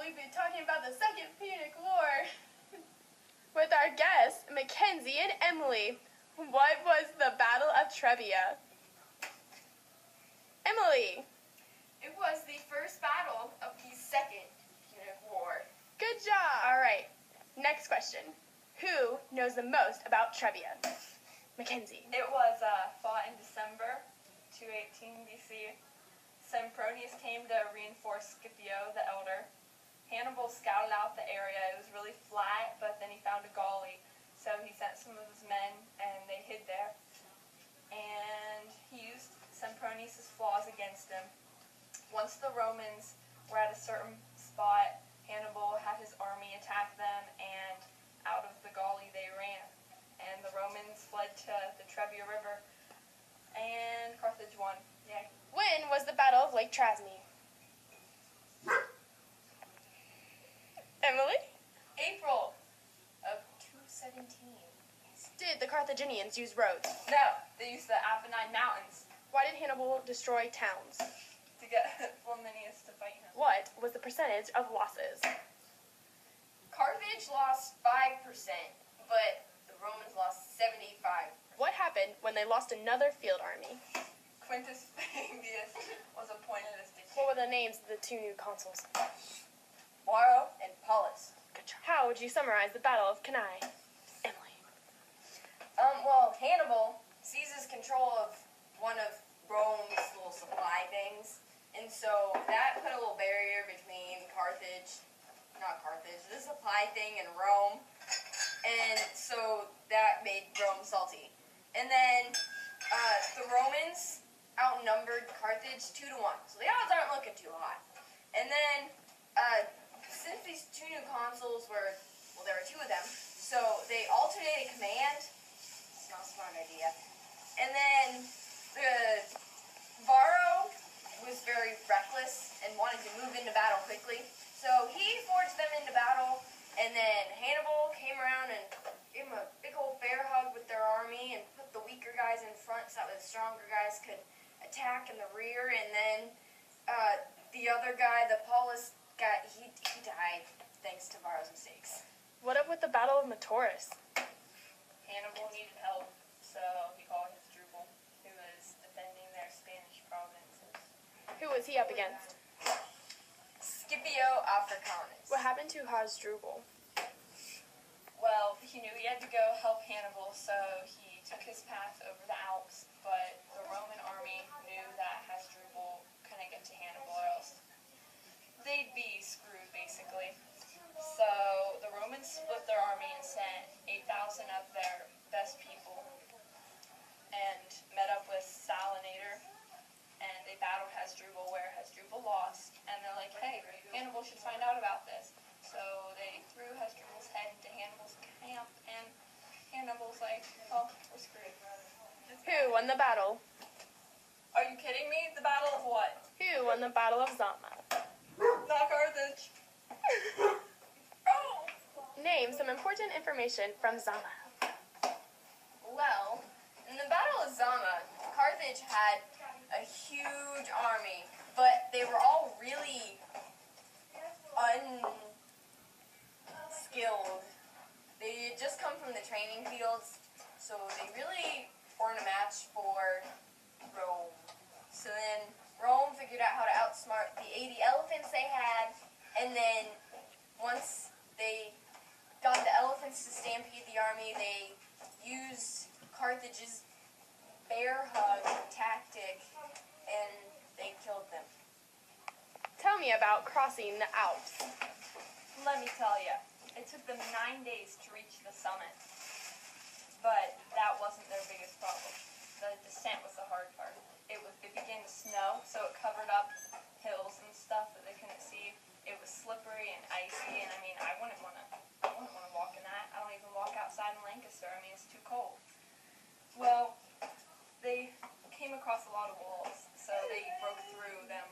we've been talking about the Second Punic War with our guests, Mackenzie and Emily. What was the Battle of Trebia? Emily. It was the first battle of the Second Punic War. Good job. All right. Next question. Who knows the most about Trebia? Mackenzie. It was fought in December 218 BC. Sempronius came to reinforce Scipio the Elder. Hannibal scouted out the area. It was really flat, but then he found a gully. So he sent some of his men, and they hid there. And he used Sempronius' flaws against him. Once the Romans were at a certain spot, Hannibal had his army attack them, and out of the gully they ran. And the Romans fled to the Trebia River, and Carthage won. Yay. When was the Battle of Lake Trasmi? Emily? April of 217. Did the Carthaginians use roads? No, they used the Apennine Mountains Why did Hannibal destroy towns? to get Flaminius to fight him. What was the percentage of losses? Carthage lost 5%, but the Romans lost 75%. What happened when they lost another field army? Quintus Fabius was appointed as dictator. What were the names of the two new consuls? Varro and Paulus. Good job. How would you summarize the Battle of Cannae? Emily. Well, Hannibal seizes control of one of Rome's little supply things, and so that put a little barrier between the supply thing and Rome, and so that made Rome salty. And then the Romans outnumbered Carthage 2-1, so the odds aren't looking too hot. And then since these two new consuls there were two of them, so they alternated command. It's not a smart idea. And then Varro was very reckless and wanted to move into battle quickly, so he forged them into battle. And then Hannibal came around and gave them a big old bear hug with their army and put the weaker guys in front so that the stronger guys could attack in the rear. And then the other guy, the Paulus guy, he died thanks to Varro's mistakes. What up with the Battle of Metaurus? Hannibal needed help, so he called Hasdrubal, who was defending their Spanish provinces. Who was he up against? Scipio Africanus. What happened to Hasdrubal? Well, he knew he had to go help Hannibal, so he took his path over the Alps, but the Roman army knew that Hasdrubal couldn't get to Hannibal, or else they'd be screwed, basically. So the Romans split their army and sent 8,000 of their best people and met up with Salinator, and they battled Hasdrubal, where Hasdrubal lost. And they're like, hey, Hannibal should find out about this. So they threw Hasdrubal's head into Hannibal's camp, and Hannibal's like, oh, we're screwed. Who won the battle? Are you kidding me? The battle of what? Who won the Battle of Zama? Not Carthage. Oh! Name some important information from Zama. Well, in the Battle of Zama, Carthage had a huge army, but they were all really unskilled. They had just come from the training fields, so they really weren't a match for Rome. So then Rome figured out how to outsmart the 80 elephants they had, and then once they got the elephants to stampede the army, they used Carthage's bear hug tactic, and they killed them. Tell me about crossing the Alps. Let me tell you, it took them 9 days to reach the summit, but that wasn't their biggest problem. The descent was the hard part. It began to snow, so it covered up hills and stuff that they couldn't see. It was slippery and icy, and I mean, I wouldn't want to walk in that. I don't even walk outside in Lancaster. I mean, it's too cold. Well, they came across a lot of walls, so they broke through them